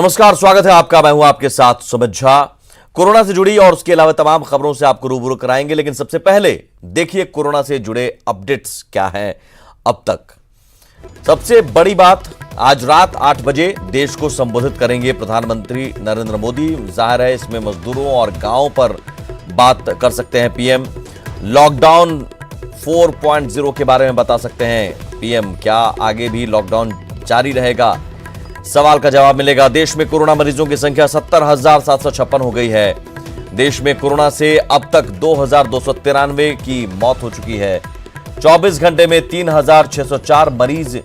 नमस्कार, स्वागत है आपका। मैं हूं आपके साथ सुमित झा। कोरोना से जुड़ी और उसके अलावा तमाम खबरों से आपको रूबरू कराएंगे, लेकिन सबसे पहले देखिए कोरोना से जुड़े अपडेट्स क्या हैं अब तक। सबसे बड़ी बात, आज रात 8 बजे देश को संबोधित करेंगे प्रधानमंत्री नरेंद्र मोदी। जाहिर है इसमें मजदूरों और गांवों पर बात कर सकते हैं पीएम। लॉकडाउन 4.0 के बारे में बता सकते हैं पीएम। क्या आगे भी लॉकडाउन जारी रहेगा, सवाल का जवाब मिलेगा। देश में कोरोना मरीजों की संख्या 70,756 हो गई है। देश में कोरोना से अब तक 2,293 की मौत हो चुकी है। 24 घंटे में 3,604 मरीज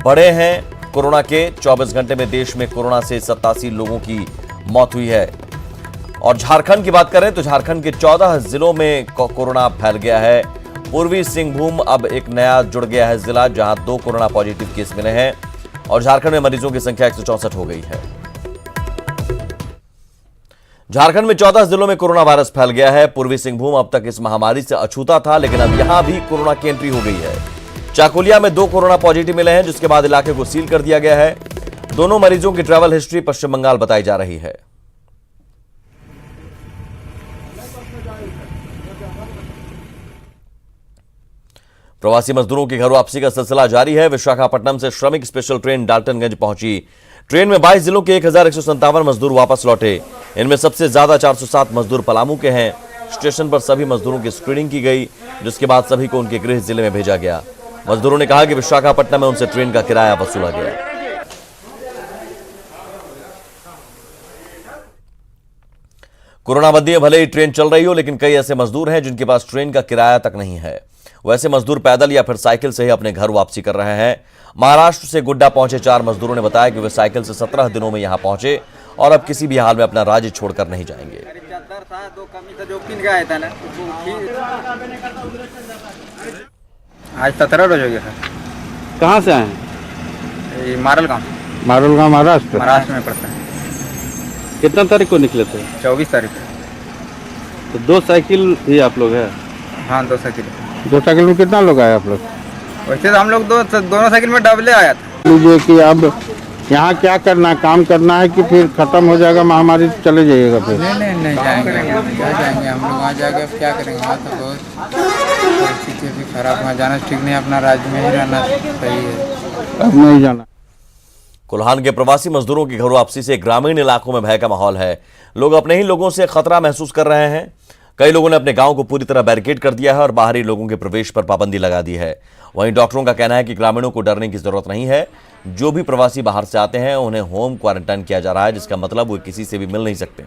बढ़े हैं कोरोना के। 24 घंटे में देश में कोरोना से 87 लोगों की मौत हुई है। और झारखंड की बात करें तो झारखंड के 14 जिलों में कोरोना फैल गया है। पूर्वी सिंहभूम अब एक नया जुड़ गया है जिला, जहां 2 कोरोना पॉजिटिव केस मिले हैं और झारखंड में मरीजों की संख्या 164 हो गई है। झारखंड में 14 जिलों में कोरोना वायरस फैल गया है। पूर्वी सिंहभूम अब तक इस महामारी से अछूता था, लेकिन अब यहां भी कोरोना की एंट्री हो गई है। चाकुलिया में 2 कोरोना पॉजिटिव मिले हैं, जिसके बाद इलाके को सील कर दिया गया है। दोनों मरीजों की ट्रैवल हिस्ट्री पश्चिम बंगाल बताई जा रही है। प्रवासी मजदूरों की घर वापसी का सिलसिला जारी है। विशाखापट्टनम से श्रमिक स्पेशल ट्रेन डाल्टनगंज पहुंची। ट्रेन में 22 जिलों के 1,157 मजदूर वापस लौटे। इनमें सबसे ज्यादा 407 मजदूर पलामू के हैं। स्टेशन पर सभी मजदूरों की स्क्रीनिंग की गई, जिसके बाद सभी को उनके गृह जिले में भेजा गया। मजदूरों ने कहा कि विशाखापट्टनम में उनसे ट्रेन का किराया वसूला गया। कोरोना बंदी में भले ही ट्रेन चल रही हो, लेकिन कई ऐसे मजदूर हैं जिनके पास ट्रेन का किराया तक नहीं है। वैसे मजदूर पैदल या फिर साइकिल से ही अपने घर वापसी कर रहे हैं। महाराष्ट्र से गुड्डा पहुंचे 4 मजदूरों ने बताया कि वे साइकिल से 17 दिनों में यहां पहुंचे और अब किसी भी हाल में अपना राज्य छोड़कर नहीं जाएंगे। आज 17 रोज हो गया सर। कहाँ से आए हैं? मारलगांव महाराष्ट्र में पड़ता है। कितना तारीख को निकले थे? 24 तारीख। तो 2 साइकिल ही आप लोग हैं? हाँ, 2 साइकिल। 2 साइकिल में कितना लोग आए आप लोग? वैसे तो हम लोग दोनों साइकिल में डबले आया था। लीजिए कि अब यहाँ क्या करना है, काम करना है कि फिर खत्म हो जाएगा महामारी तो चले जाइएगा फिर? नहीं जाएंगे, क्या जाएंगे हम लोग। वहाँ जाके अब क्या करेंगे? वहाँ तो बहुत परिस्थिति भी खराब, वहाँ जाना ठीक नहीं, अपना राज्य में ही रहना सही है। अब नहीं जाना। कोल्हान के प्रवासी मजदूरों की घर वापसी से ग्रामीण इलाकों में भय का माहौल है। लोग अपने ही लोगों से खतरा महसूस कर रहे हैं। कई लोगों ने अपने गांव को पूरी तरह बैरिकेड कर दिया है और बाहरी लोगों के प्रवेश पर पाबंदी लगा दी है। वहीं डॉक्टरों का कहना है कि ग्रामीणों को डरने की जरूरत नहीं है। जो भी प्रवासी बाहर से आते हैं उन्हें होम क्वारंटाइन किया जा रहा है, जिसका मतलब वे किसी से भी मिल नहीं सकते।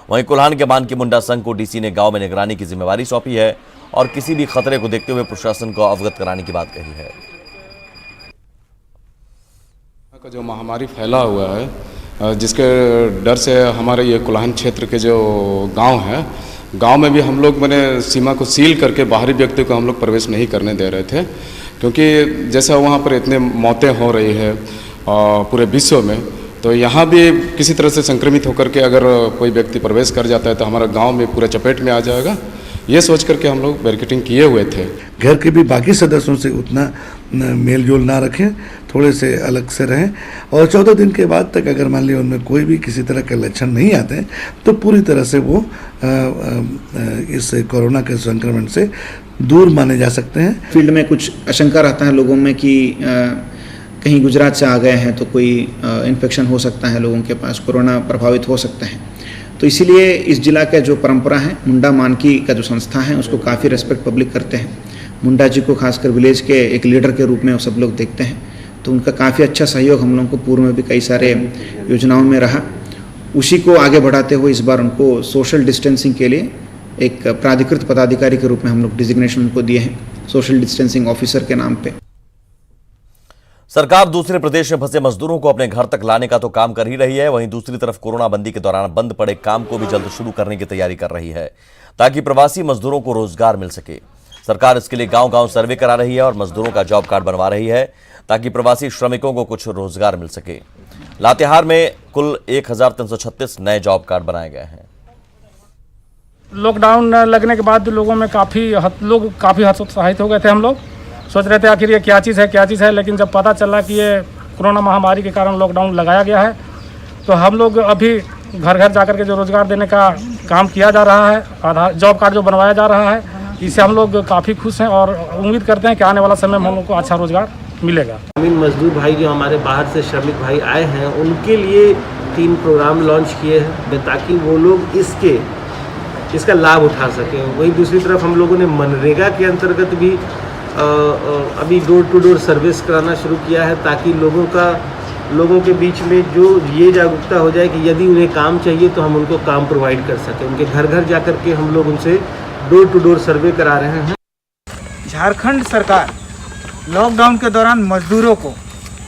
वहीं कोल्हान के बांध की मुंडा संघ को डीसी ने गांव में निगरानी की जिम्मेवारी सौंपी है और किसी भी खतरे को देखते हुए प्रशासन को अवगत कराने की बात कही है। का जो महामारी फैला हुआ है, जिसके डर से हमारे ये कोल्हान क्षेत्र के जो गांव है, गांव में भी हम लोग मैंने सीमा को सील करके बाहरी व्यक्ति को हम लोग प्रवेश नहीं करने दे रहे थे, क्योंकि जैसा वहाँ पर इतने मौतें हो रही है पूरे विश्व में, तो यहाँ भी किसी तरह से संक्रमित होकर के अगर कोई व्यक्ति प्रवेश कर जाता है तो हमारा गांव में पूरा चपेट में आ जाएगा। ये सोच करके हम लोग बैरिकेडिंग किए हुए थे। घर के भी बाकी सदस्यों से उतना मेल जोल ना रखें, थोड़े से अलग से रहें और 14 दिन के बाद तक अगर मान लिया उनमें कोई भी किसी तरह के लक्षण नहीं आते हैं तो पूरी तरह से वो इस कोरोना के संक्रमण से दूर माने जा सकते हैं। फील्ड में कुछ आशंका रहता है लोगों में कि कहीं गुजरात से आ गए हैं तो कोई इन्फेक्शन हो सकता है, लोगों के पास कोरोना प्रभावित हो सकता है। तो इसीलिए इस जिला का जो परंपरा है, मुंडा मानकी का जो संस्था है उसको काफ़ी रेस्पेक्ट पब्लिक करते हैं। मुंडा जी को खासकर विलेज के एक लीडर के रूप में वो सब लोग देखते हैं, तो उनका काफ़ी अच्छा सहयोग हम लोगों को पूर्व में भी कई सारे योजनाओं में रहा। उसी को आगे बढ़ाते हुए इस बार उनको सोशल डिस्टेंसिंग के लिए एक प्राधिकृत पदाधिकारी के रूप में हम लोग डिजिग्नेशन उनको दिए हैं, सोशल डिस्टेंसिंग ऑफिसर के नाम पे। सरकार दूसरे प्रदेश में फंसे मजदूरों को अपने घर तक लाने का तो काम कर ही रही है, वहीं दूसरी तरफ कोरोना बंदी के दौरान बंद पड़े काम को भी जल्द शुरू करने की तैयारी कर रही है, ताकि प्रवासी मजदूरों को रोजगार मिल सके। सरकार इसके लिए गांव-गांव सर्वे करा रही है और मजदूरों का जॉब कार्ड बनवा रही है, ताकि प्रवासी श्रमिकों को कुछ रोजगार मिल सके। लातेहार में कुल 1336 नए जॉब कार्ड बनाए गए हैं। लॉकडाउन लगने के बाद लोगों में काफ़ी हतोत्साहित हो गए थे। हम लोग सोच रहे थे आखिर ये क्या चीज़ है, लेकिन जब पता चला कि ये कोरोना महामारी के कारण लॉकडाउन लगाया गया है तो हम लोग अभी घर घर जाकर के जो रोज़गार देने का काम किया जा रहा है, आधार जॉब कार्ड जो बनवाया जा रहा है, इससे हम लोग काफ़ी खुश हैं और उम्मीद करते हैं कि आने वाला समय में हम लोग को अच्छा रोज़गार मिलेगा। ग्रामीण मजदूर भाई जो हमारे बाहर से श्रमिक भाई आए हैं, उनके लिए 3 प्रोग्राम लॉन्च किए हैं ताकि वो लोग इसका लाभ उठा सकें। वहीं दूसरी तरफ हम लोगों ने मनरेगा के अंतर्गत भी अभी डोर टू डोर सर्विस कराना शुरू किया है ताकि लोगों के बीच में जो ये जागरूकता हो जाए कि यदि उन्हें काम चाहिए तो हम उनको काम प्रोवाइड कर सकें। उनके घर घर जाकर के हम लोग उनसे डोर टू डोर सर्वे करा रहे हैं। झारखंड सरकार लॉकडाउन के दौरान मजदूरों को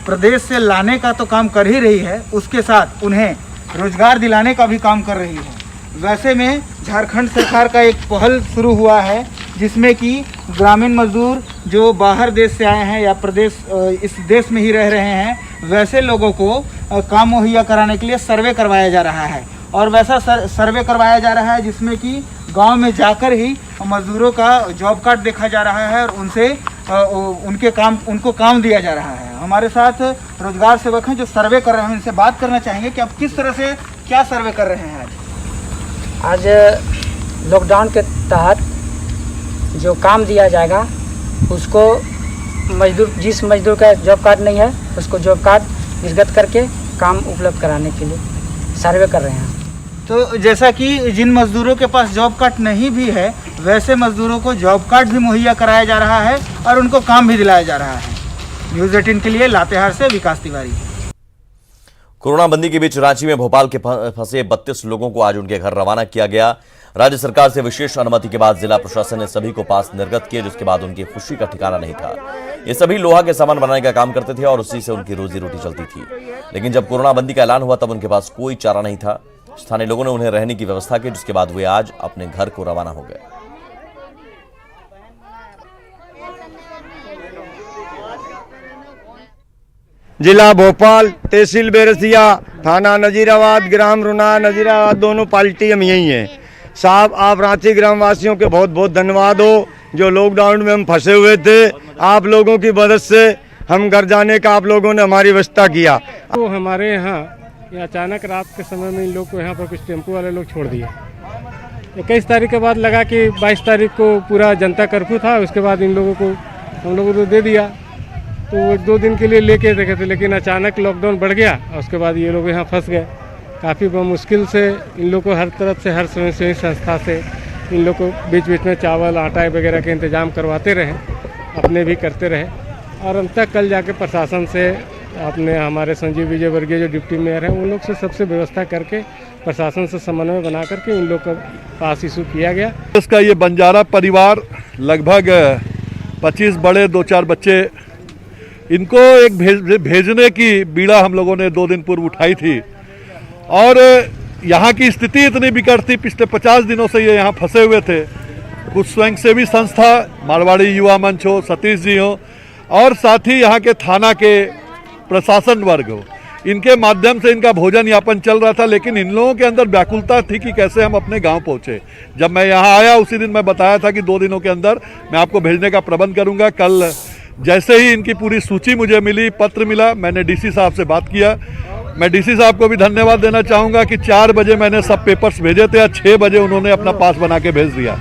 प्रदेश से लाने का तो काम कर ही रही है, उसके साथ उन्हें रोजगार दिलाने का भी काम कर रही है। वैसे में झारखंड सरकार का एक पहल शुरू हुआ है जिसमें कि ग्रामीण मजदूर जो बाहर देश से आए हैं या प्रदेश इस देश में ही रह रहे हैं, वैसे लोगों को काम मुहैया कराने के लिए सर्वे करवाया जा रहा है। और वैसा सर्वे करवाया जा रहा है जिसमें कि गांव में जाकर ही मजदूरों का जॉब कार्ड देखा जा रहा है और उनसे उनको काम दिया जा रहा है। हमारे साथ रोजगार सेवक हैं जो सर्वे कर रहे हैं, इनसे बात करना चाहेंगे कि आप किस तरह से क्या सर्वे कर रहे हैं। आज लॉकडाउन के तहत जो काम दिया जाएगा उसको जिस मजदूर का जॉब कार्ड नहीं है उसको जॉब कार्ड निर्गत करके काम उपलब्ध कराने के लिए सर्वे कर रहे हैं। तो जैसा कि जिन मजदूरों के पास जॉब कार्ड नहीं भी है, वैसे मजदूरों को जॉब कार्ड भी मुहैया कराया जा रहा है और उनको काम भी दिलाया जा रहा है। न्यूज़ 18 के लिए लातेहार से विकास तिवारी। कोरोना बंदी के बीच रांची में भोपाल के फंसे 32 लोगों को आज उनके घर रवाना किया गया। राज्य सरकार से विशेष अनुमति के बाद जिला प्रशासन ने सभी को पास निर्गत किए, जिसके बाद उनकी खुशी का ठिकाना नहीं था। ये सभी लोहा के सामान बनाने का काम करते थे और उसी से उनकी रोजी रोटी चलती थी। लेकिन जब कोरोना बंदी का ऐलान हुआ तब उनके पास कोई चारा नहीं था। स्थानीय लोगों ने उन्हें रहने की व्यवस्था की, जिसके बाद वे आज अपने घर को रवाना हो गए। जिला भोपाल, तहसील बेरसिया, थाना नजीराबाद, ग्राम रुना नजीराबाद, दोनों पार्टी हम यही हैं। साहब, आप रांची ग्रामवासियों के बहुत बहुत धन्यवाद हो जो लॉकडाउन में हम फंसे हुए थे। आप लोगों की मदद से हम घर जाने का आप लोगों ने हमारी व्यवस्था किया। तो हमारे यहाँ अचानक रात के समय में इन लोग को यहाँ पर कुछ टेम्पो वाले लोग छोड़ दिए। 21 तारीख के बाद लगा कि 22 तारीख को पूरा जनता कर्फ्यू था, उसके बाद इन लोगों को हम लोगों को दे दिया। तो 1-2 दिन के लिए लेके देखे थे, लेकिन अचानक लॉकडाउन बढ़ गया और उसके बाद ये लोग यहाँ फंस गए। काफ़ी मुश्किल से इन लोग को हर तरफ से, हर स्वयंसेवी संस्था से इन लोग को बीच बीच में चावल आटा वगैरह के इंतजाम करवाते रहे, अपने भी करते रहे। और अंत तक कल जाके प्रशासन से अपने हमारे संजीव विजय वर्गीय जो डिप्टी मेयर हैं, उन लोग से सबसे व्यवस्था करके प्रशासन से समन्वय बना करके इन लोग का पास इशू किया गया। इसका ये बंजारा परिवार लगभग 25 बड़े 2-4 बच्चे, इनको एक भेजने की बीड़ा हम लोगों ने 2 दिन पूर्व उठाई थी। और यहाँ की स्थिति इतनी बिकट थी, पिछले 50 दिनों से ये यहाँ फंसे हुए थे। कुछ स्वयंसेवी संस्था, मारवाड़ी युवा मंच हो, सतीश जी हो, और साथ ही यहाँ के थाना के प्रशासन वर्ग हो, इनके माध्यम से इनका भोजन यापन चल रहा था। लेकिन इन लोगों के अंदर व्याकुलता थी कि कैसे हम अपने गांव पहुंचे। जब मैं यहाँ आया उसी दिन मैं बताया था कि 2 दिनों के अंदर मैं आपको भेजने का प्रबंध करूंगा। कल जैसे ही इनकी पूरी सूची मुझे मिली, पत्र मिला, मैंने डीसी साहब से बात किया। मैं डीसी साहब को भी धन्यवाद देना चाहूँगा कि 4 बजे मैंने सब पेपर्स भेजे थे और 6 बजे उन्होंने अपना पास बना के भेज दिया।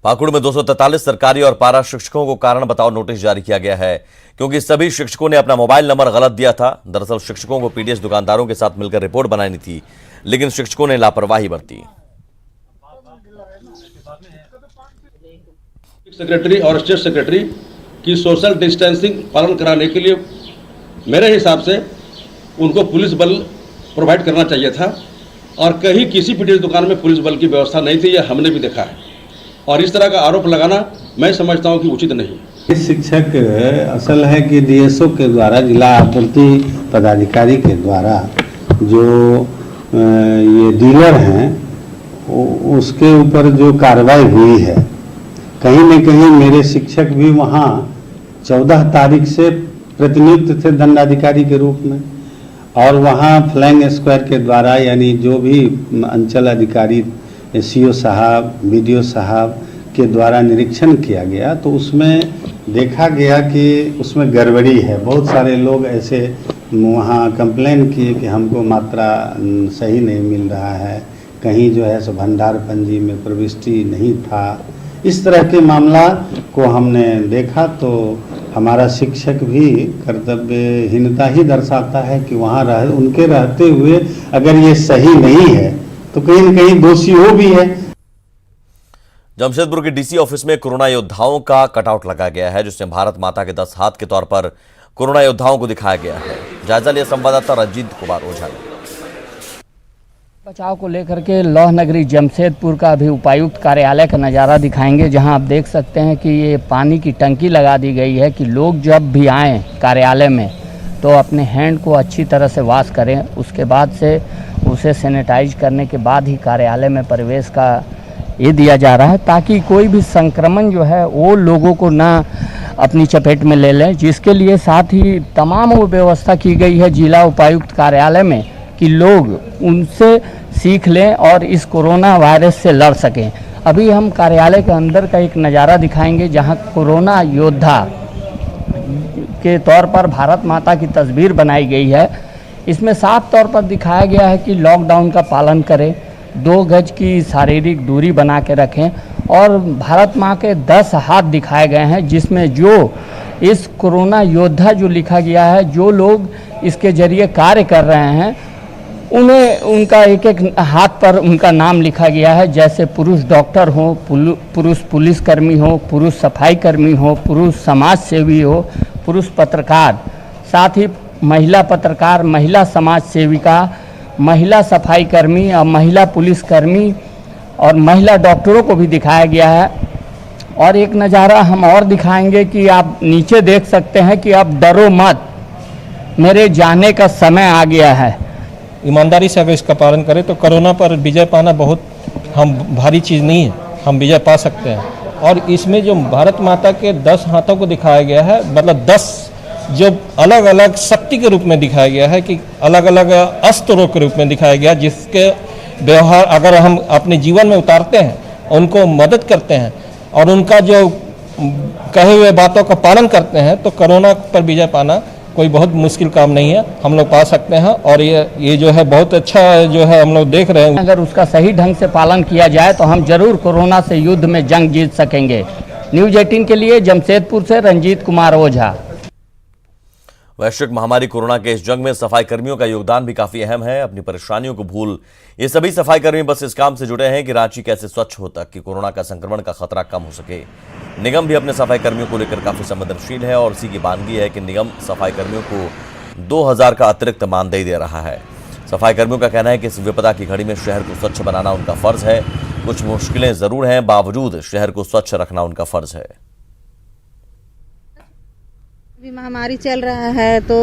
पाकुड़ में 243 सरकारी और पारा शिक्षकों को कारण बताओ नोटिस जारी किया गया है, क्योंकि सभी शिक्षकों ने अपना मोबाइल नंबर गलत दिया था। दरअसल शिक्षकों को पीडीएस दुकानदारों के साथ मिलकर रिपोर्ट बनानी थी, लेकिन शिक्षकों ने लापरवाही बरती। सेक्रेटरी और स्टेट सेक्रेटरी की सोशल डिस्टेंसिंग पालन कराने के लिए मेरे हिसाब से उनको पुलिस बल प्रोवाइड करना चाहिए था, और कहीं किसी पीडीएस दुकान में पुलिस बल की व्यवस्था नहीं थी, यह हमने भी देखा है। और इस तरह का आरोप लगाना मैं समझता हूं कि उचित नहीं है। शिक्षक असल है कि डीएसओ के द्वारा, जिला आपूर्ति पदाधिकारी के द्वारा जो ये डीलर हैं उसके ऊपर जो कार्रवाई हुई है, कहीं न कहीं मेरे शिक्षक भी वहाँ 14 तारीख से प्रतिनियुक्त थे दंडाधिकारी के रूप में, और वहाँ फ्लैंग स्क्वायर के द्वारा यानी जो भी अंचल अधिकारी सीओ साहब, बीडीओ साहब के द्वारा निरीक्षण किया गया तो उसमें देखा गया कि उसमें गड़बड़ी है। बहुत सारे लोग ऐसे वहाँ कंप्लेन किए कि हमको मात्रा सही नहीं मिल रहा है, कहीं जो है सो भंडार पंजी में प्रविष्टि नहीं था। इस तरह के मामला को हमने देखा तो हमारा शिक्षक भी कर्तव्यहीनता ही दर्शाता है कि वहाँ उनके रहते हुए अगर ये सही नहीं है तो कहीं न कहीं दोषी वो भी है। जमशेदपुर के डीसी ऑफिस में कोरोना योद्धाओं का कटआउट लगा गया है, जिसमें भारत माता के 10 हाथ के तौर पर कोरोना योद्धाओं को दिखाया गया है। जायजा लिया संवाददाता रंजीत कुमार ओझा ने। बचाव को लेकर के लौह नगरी जमशेदपुर का भी उपायुक्त कार्यालय का नज़ारा दिखाएंगे, जहां आप देख सकते हैं कि ये पानी की टंकी लगा दी गई है कि लोग जब भी आएँ कार्यालय में तो अपने हैंड को अच्छी तरह से वॉश करें, उसके बाद से उसे सैनिटाइज करने के बाद ही कार्यालय में प्रवेश का ये दिया जा रहा है, ताकि कोई भी संक्रमण जो है वो लोगों को ना अपनी चपेट में ले लें। जिसके लिए साथ ही तमाम वो व्यवस्था की गई है जिला उपायुक्त कार्यालय में कि लोग उनसे सीख लें और इस कोरोना वायरस से लड़ सकें। अभी हम कार्यालय के अंदर का एक नज़ारा दिखाएंगे, जहां कोरोना योद्धा के तौर पर भारत माता की तस्वीर बनाई गई है। इसमें साफ तौर पर दिखाया गया है कि लॉकडाउन का पालन करें, 2 गज की शारीरिक दूरी बना के रखें और भारत माँ के 10 हाथ दिखाए गए हैं, जिसमें जो इस कोरोना योद्धा जो लिखा गया है, जो लोग इसके जरिए कार्य कर रहे हैं उन्हें उनका एक एक हाथ पर उनका नाम लिखा गया है। जैसे पुरुष डॉक्टर हो, पुरुष पुलिसकर्मी हो, पुरुष सफाई कर्मी हो, पुरुष समाज सेवी हो, पुरुष पत्रकार, साथ ही महिला पत्रकार, महिला समाज सेविका, महिला सफाई कर्मी और महिला पुलिसकर्मी और महिला डॉक्टरों को भी दिखाया गया है। और एक नज़ारा हम और दिखाएंगे कि आप नीचे देख सकते हैं कि अब डरो मत, मेरे जाने का समय आ गया है। ईमानदारी से अगर इसका पालन करें तो कोरोना पर विजय पाना बहुत भारी चीज़ नहीं है, हम विजय पा सकते हैं। और इसमें जो भारत माता के 10 हाथों को दिखाया गया है, मतलब 10 जो अलग अलग शक्ति के रूप में दिखाया गया है, कि अलग अलग अस्त्रों के रूप में दिखाया गया, जिसके व्यवहार अगर हम अपने जीवन में उतारते हैं, उनको मदद करते हैं और उनका जो कहे हुए बातों का पालन करते हैं तो कोरोना पर विजय पाना कोई बहुत मुश्किल काम नहीं है, हम लोग पा सकते हैं। और ये जो है बहुत अच्छा जो है हम लोग देख रहे हैं। अगर उसका सही ढंग से पालन किया जाए तो हम जरूर कोरोना से युद्ध में जंग जीत सकेंगे। न्यूज 18 के लिए जमशेदपुर से रंजीत कुमार ओझा। वैश्विक महामारी कोरोना के इस जंग में सफाई कर्मियों का योगदान भी काफी अहम है। अपनी परेशानियों को भूल ये सभी सफाई कर्मी बस इस काम से जुड़े हैं कि रांची कैसे स्वच्छ हो, तक कि कोरोना का संक्रमण का खतरा कम हो सके। निगम भी अपने सफाई कर्मियों को लेकर काफी संवेदनशील है और इसी की बानगी है कि निगम सफाई कर्मियों को 2000 का अतिरिक्त मानदेय दे रहा है। सफाई कर्मियों का कहना है कि इस विपदा की घड़ी में शहर को स्वच्छ बनाना उनका फर्ज है। कुछ मुश्किलें जरूर हैं, बावजूद शहर को स्वच्छ रखना उनका फर्ज है। महामारी चल रहा है तो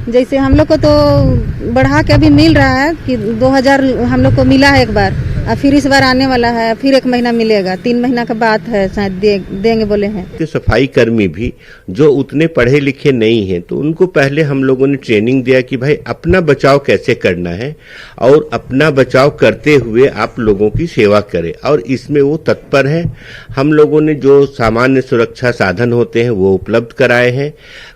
जैसे हम लोग को तो बढ़ा के अभी मिल रहा है कि 2000 हम लोग को मिला है एक बार, और फिर इस बार आने वाला है, फिर 1 महीना मिलेगा, 3 महीना का बात है शायद देंगे बोले हैं। सफाई कर्मी भी जो उतने पढ़े लिखे नहीं हैं तो उनको पहले हम लोगों ने ट्रेनिंग दिया कि भाई अपना बचाव कैसे करना है और अपना बचाव करते हुए आप लोगों की सेवा करें, और इसमें वो तत्पर है। हम लोगों ने जो सामान्य सुरक्षा साधन होते हैं वो उपलब्ध कराए हैं।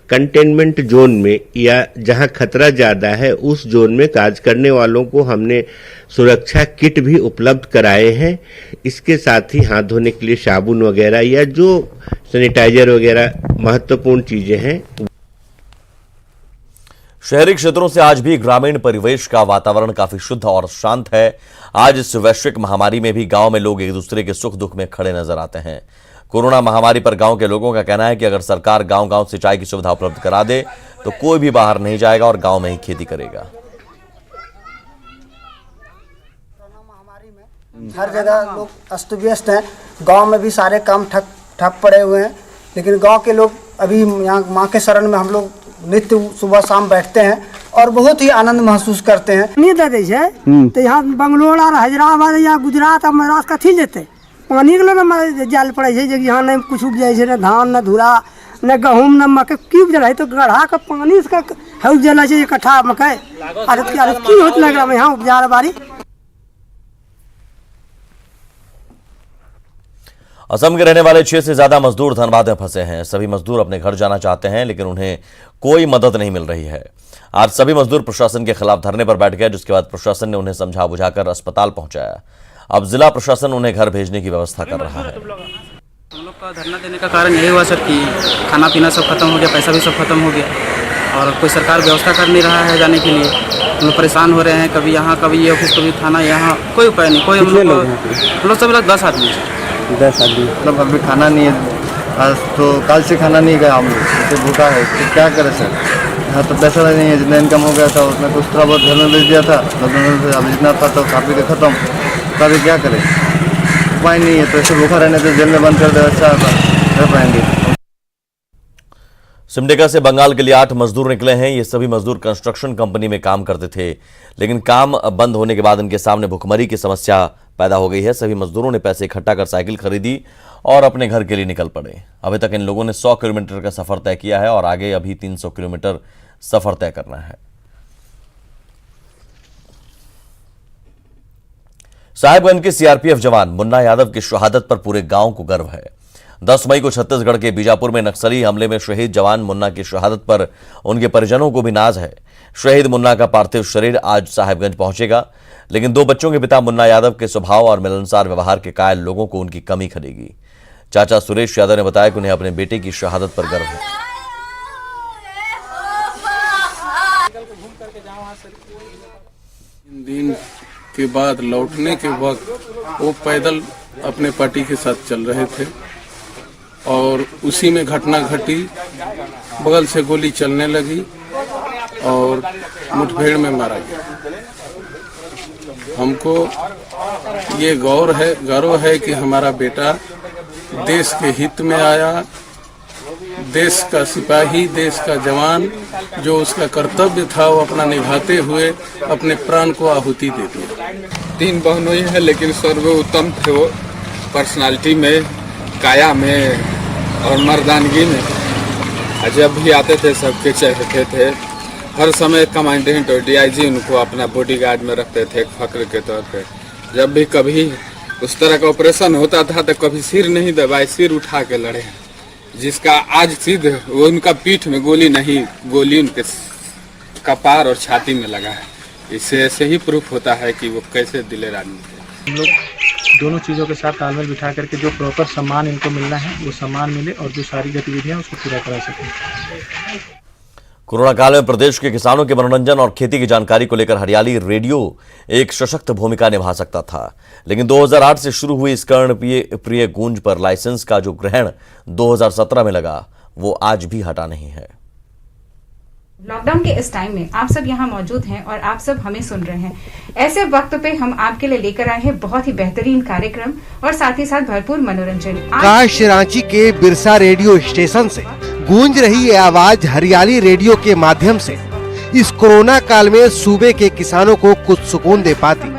कंटेनमेंट जोन में या जहां खतरा ज्यादा है उस जोन में कार्य करने वालों को हमने सुरक्षा किट भी उपलब्ध कराए हैं। इसके साथ ही हाथ धोने के लिए साबुन वगैरह या जो सैनिटाइजर वगैरह महत्वपूर्ण चीजें हैं। शहरी क्षेत्रों से आज भी ग्रामीण परिवेश का वातावरण काफी शुद्ध और शांत है। आज इस वैश्विक महामारी में भी गांव में लोग एक दूसरे के सुख दुख में खड़े नजर आते हैं। कोरोना महामारी पर गांव के लोगों का कहना है कि अगर सरकार गांव-गांव सिंचाई की सुविधा उपलब्ध करा दे तो कोई भी बाहर नहीं जाएगा और गांव में ही खेती करेगा। हर जगह लोग अस्त व्यस्त हैं, गांव में भी सारे काम ठप पड़े हुए हैं, लेकिन गांव के लोग अभी यहाँ माँ के शरण में हम लोग नित्य सुबह शाम बैठते हैं और बहुत ही आनंद महसूस करते हैं। नहीं दे दै छै तो यहाँ बंगलोर और हैदराबाद या गुजरात और महाराष्ट्र कथी लेते, पानी के लिए जाल पड़े छै, यहाँ नहीं कुछ उपजे छै, न धान न धूरा न गहूम न मकई की उपजे, तो गढ़ा के पानी से उपजेला छै इकट्ठा मकई और की होत लग रहा यहाँ उपजा बारी। असम के रहने वाले 6 से ज्यादा मजदूर धनबाद में फंसे हैं। सभी मजदूर अपने घर जाना चाहते हैं, लेकिन उन्हें कोई मदद नहीं मिल रही है। आज सभी मजदूर प्रशासन के खिलाफ धरने पर बैठ गए, जिसके बाद प्रशासन ने उन्हें समझा बुझाकर अस्पताल पहुंचाया। अब जिला प्रशासन उन्हें घर भेजने की व्यवस्था कर रहा है। हम लोग का धरना देने का कारण यही हुआ सर कि खाना पीना सब खत्म हो गया, पैसा भी सब खत्म हो गया और कोई सरकार व्यवस्था कर नहीं रहा है जाने के लिए। हम लोग परेशान हो रहे हैं, कभी यहाँ कभी ये ऑफिस कभी थाना, यहाँ कोई उपाय नहीं। कोई हम लोग सब 10 आदमी 10 आदमी मतलब अभी खाना नहीं है। आज तो कल से खाना नहीं गया, हम लोग तो भूखा है, तो क्या करें सर। यहाँ तो पैसा नहीं है, जितना इनकम हो गया था उसमें कुछ थोड़ा बहुत घर में भेज दिया था, अब जितना था तो काफ़ी के खत्म। तो अभी क्या करें, उपाय नहीं है। तो ऐसे भूखा रहने से जेल में बंद कर दे, अच्छा रह पाएंगे। सिमडेगा से बंगाल के लिए 8 मजदूर निकले हैं। ये सभी मजदूर कंस्ट्रक्शन कंपनी में काम करते थे, लेकिन काम बंद होने के बाद इनके सामने भुखमरी की समस्या पैदा हो गई है। सभी मजदूरों ने पैसे इकट्ठा कर साइकिल खरीदी और अपने घर के लिए निकल पड़े। अभी तक इन लोगों ने 100 किलोमीटर का सफर तय किया है और आगे अभी 300 किलोमीटर सफर तय करना है। साहिबगंज के सीआरपीएफ जवान मुन्ना यादव की शहादत पर पूरे गांव को गर्व है। 10 मई को छत्तीसगढ़ के बीजापुर में नक्सली हमले में शहीद जवान मुन्ना की शहादत पर उनके परिजनों को भी नाज है। शहीद मुन्ना का पार्थिव शरीर आज साहिबगंज पहुंचेगा, लेकिन 2 बच्चों के पिता मुन्ना यादव के स्वभाव और मिलनसार व्यवहार के कायल लोगों को उनकी कमी खलेगी। चाचा सुरेश यादव ने बताया कि उन्हें अपने बेटे की शहादत पर गर्व है। दिन के बाद लौटने के वक्त वो पैदल अपने पार्टी के साथ चल रहे थे और उसी में घटना घटी। बगल से गोली चलने लगी और मुठभेड़ में मारा गया। हमको ये गर्व है कि हमारा बेटा देश के हित में आया, देश का सिपाही, देश का जवान, जो उसका कर्तव्य था वो अपना निभाते हुए अपने प्राण को आहुति दे दिया। 3 बहनों ही है, लेकिन सर्वोत्तम थे वो पर्सनालिटी में, काया में और मर्दानगी में। जब भी आते थे सबके चहते थे। हर समय कमांडेंट और डीआईजी उनको अपना बॉडीगार्ड में रखते थे फक्र के तौर पे। जब भी कभी उस तरह का ऑपरेशन होता था तो कभी सिर नहीं दबाए, सिर उठा के लड़े। जिसका आज सिद्ध वो उनका पीठ में गोली नहीं, गोली उनके कपार और छाती में लगा है। इससे ऐसे ही प्रूफ होता है कि वो कैसे दिलेर आदमी थे। हम लोग दोनों चीज़ों के साथ तालमेल बिठा करके जो प्रॉपर सम्मान इनको मिलना है वो सम्मान मिले और जो सारी गतिविधियां उसको पूरा करा सकें। कोरोना काल में प्रदेश के किसानों के मनोरंजन और खेती की जानकारी को लेकर हरियाली रेडियो एक सशक्त भूमिका निभा सकता था, लेकिन 2008 से शुरू हुई इस कर्णप्रिय गूंज पर लाइसेंस का जो ग्रहण 2017 में लगा, वो आज भी हटा नहीं है। लॉकडाउन के इस टाइम में आप सब यहाँ मौजूद हैं और आप सब हमें सुन रहे हैं। ऐसे वक्त पे हम आपके लिए लेकर आए हैं बहुत ही बेहतरीन कार्यक्रम और साथ ही साथ भरपूर मनोरंजन। काश रांची के बिरसा रेडियो स्टेशन से गूंज रही ये आवाज हरियाली रेडियो के माध्यम से इस कोरोना काल में सूबे के किसानों को कुछ सुकून दे पाती,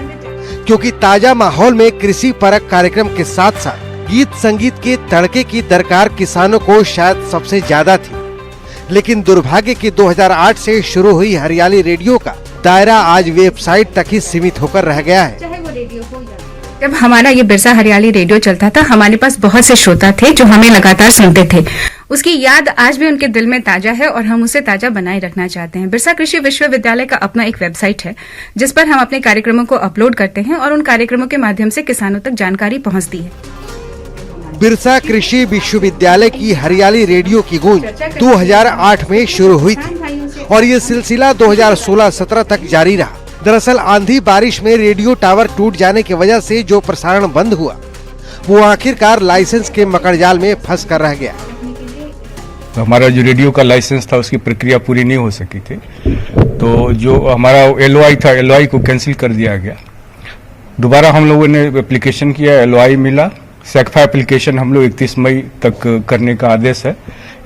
क्योंकि ताजा माहौल में कृषि परक कार्यक्रम के साथ साथ गीत संगीत के तड़के की दरकार किसानों को शायद सबसे ज्यादा थी। लेकिन दुर्भाग्य की 2008 से शुरू हुई हरियाली रेडियो का दायरा आज वेबसाइट तक ही सीमित होकर रह गया है। जब हमारा ये बिरसा हरियाली रेडियो चलता था, हमारे पास बहुत से श्रोता थे जो हमें लगातार सुनते थे। उसकी याद आज भी उनके दिल में ताजा है और हम उसे ताजा बनाए रखना चाहते हैं। बिरसा कृषि विश्वविद्यालय का अपना एक वेबसाइट है जिस पर हम अपने कार्यक्रमों को अपलोड करते हैं और उन कार्यक्रमों के माध्यम से किसानों तक जानकारी पहुंचती है। बिरसा कृषि विश्वविद्यालय की हरियाली रेडियो की गूंज 2008 में शुरू हुई थी और ये सिलसिला 2016-17 तक जारी रहा। दरअसल आंधी बारिश में रेडियो टावर टूट जाने की वजह से जो प्रसारण बंद हुआ वो आखिरकार लाइसेंस के मकड़जाल में फंस कर रह गया। तो हमारा जो रेडियो का लाइसेंस था उसकी प्रक्रिया पूरी नहीं हो सकी थी, तो जो हमारा एलओआई था, एलओआई को कैंसिल कर दिया गया। दोबारा हम लोगों ने एप्लीकेशन किया, एलओआई मिला। सेक्फा एप्लीकेशन हम लोग 31 मई तक करने का आदेश है,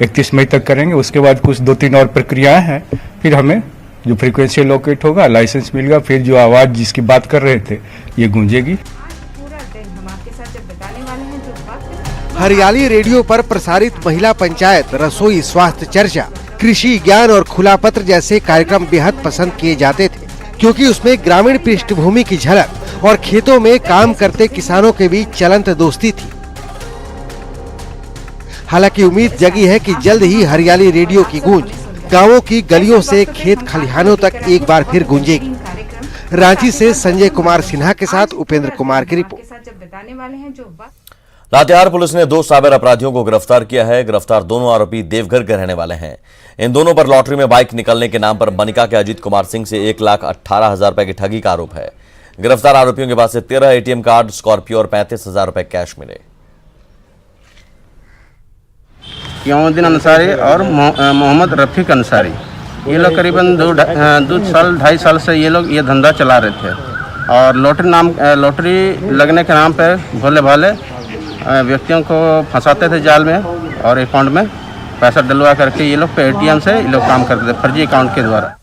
31 मई तक करेंगे। उसके बाद कुछ 2-3 और प्रक्रियाएं हैं, फिर हमें जो फ्रीक्वेंसी लोकेट होगा, लाइसेंस मिलेगा, फिर जो आवाज जिसकी बात कर रहे थे ये गूंजेगी। हरियाली रेडियो पर प्रसारित महिला पंचायत, रसोई, स्वास्थ्य चर्चा, कृषि ज्ञान और खुला पत्र जैसे कार्यक्रम बेहद पसंद किए जाते थे, क्योंकि उसमें ग्रामीण पृष्ठभूमि की झलक और खेतों में काम करते किसानों के बीच चलंत दोस्ती थी। हालांकि उम्मीद जगी है कि जल्द ही हरियाली रेडियो की गूंज गांवों की गलियों से खेत खलिहानों तक एक बार फिर गूंजेगी। रांची से संजय कुमार सिन्हा के साथ उपेंद्र कुमार की रिपोर्ट। लातेहार पुलिस ने 2 साइबर अपराधियों को गिरफ्तार किया है। गिरफ्तार दोनों आरोपी देवघर के रहने वाले हैं। इन दोनों पर लॉटरी में बाइक निकलने के नाम पर बनिका के अजीत कुमार सिंह से 1,18,000 रुपए की ठगी का आरोप है। गिरफ्तार आरोपियों के पास से 13 एटीएम कार्ड, स्कॉर्पियो और 35,000 रुपए कैश मिले। यामुद्दीन अंसारी और मोहम्मद रफीक अंसारी, ये लोग करीबन 2-2.5 साल से ये लोग ये धंधा चला रहे थे और लॉटरी लगने के नाम पे भोले भाले व्यक्तियों को फंसाते थे जाल में और अकाउंट में पैसा डलवा करके ये लोग पे एटीएम से ये लोग काम करते थे फर्जी अकाउंट के द्वारा।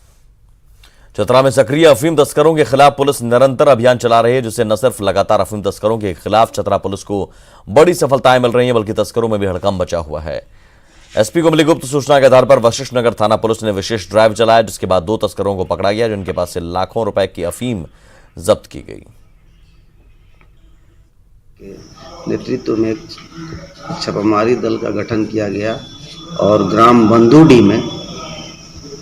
चतरा में सक्रिय अफीम तस्करों के खिलाफ पुलिस निरंतर अभियान चला रही है, जिससे न सिर्फ लगातार अफीम तस्करों के खिलाफ चतरा पुलिस को बड़ी सफलताएं मिल रही हैं, बल्कि तस्करों में भी हड़कंप बचा हुआ है। एसपी को मिली गुप्त सूचना के आधार पर वशिष्ठ नगर थाना पुलिस ने विशेष ड्राइव चलाया, जिसके बाद 2 तस्करों को पकड़ा गया, जिनके पास से लाखों रुपए की अफीम जब्त की गई। नेतृत्व में एक छापामारी दल का गठन किया गया और ग्राम बंदूडी में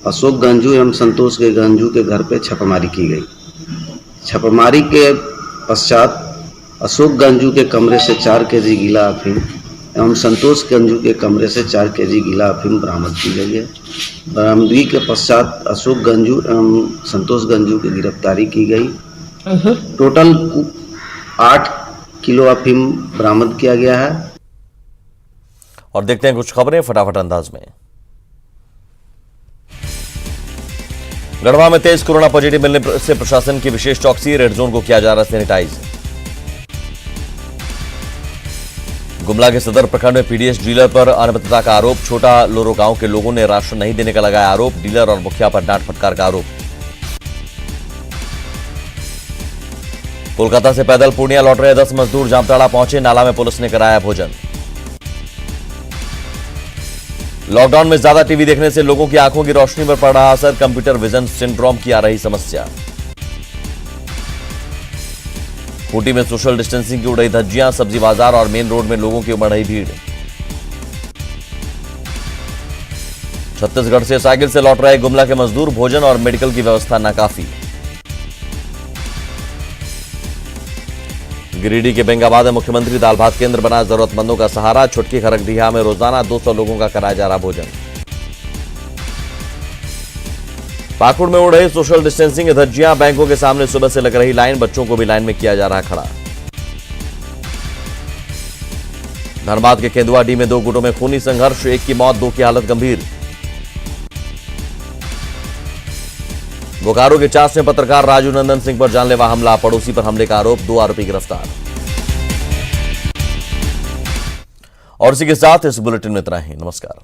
अशोक गंजू एवं संतोष के गंजू के घर पे छापामारी की गई। छापामारी के पश्चात अशोक गंजू के कमरे से 4 केजी गीला अफीम एवं संतोष गंजू के कमरे से 4 केजी गीला अफीम बरामद की गई है। बरामदगी के पश्चात अशोक गंजू एवं संतोष गंजू की गिरफ्तारी की गई। टोटल 8 किलो अफीम बरामद किया गया है। और देखते हैं कुछ खबरें फटाफट अंदाज में। गढ़वा में तेज कोरोना पॉजिटिव मिलने से प्रशासन की विशेष चौकसी, रेड जोन को किया जा रहा सैनिटाइज। गुमला के सदर प्रखंड में पीडीएस डीलर पर अनियमितता का आरोप, छोटा लोरो गांव के लोगों ने राशन नहीं देने का लगाया आरोप, डीलर और मुखिया पर डांट फटकार का आरोप। कोलकाता से पैदल पूर्णिया लौट रहे 10 मजदूर जामताड़ा पहुंचे, नाला में पुलिस ने कराया भोजन। लॉकडाउन में ज्यादा टीवी देखने से लोगों की आंखों की रोशनी पर पड़ रहा असर, कंप्यूटर विजन सिंड्रोम की आ रही समस्या। खूंटी में सोशल डिस्टेंसिंग की उड़ रही धज्जियां, सब्जी बाजार और मेन रोड में लोगों की उमड़ रही भीड़। छत्तीसगढ़ से साइकिल से लौट रहे गुमला के मजदूर, भोजन और मेडिकल की व्यवस्था नाकाफी। गिरिडीह के बेंगाबाद में मुख्यमंत्री दाल भात केंद्र बना, जरूरतमंदों का सहारा, छुटकी खरकडीहा में रोजाना 200 लोगों का कराया जा रहा भोजन। पाकुड़ में उड़ रही सोशल डिस्टेंसिंग धज्जियां, बैंकों के सामने सुबह से लग रही लाइन, बच्चों को भी लाइन में किया जा रहा खड़ा। धनबाद के केंदुआडीह में 2 गुटों में खूनी संघर्ष, एक की मौत, 2 की हालत गंभीर। बोकारो के चास में पत्रकार राजू नंदन सिंह पर जानलेवा हमला, पड़ोसी पर हमले का आरोप, 2 आरोपी गिरफ्तार। और इसी के साथ इस बुलेटिन में इतना ही। नमस्कार।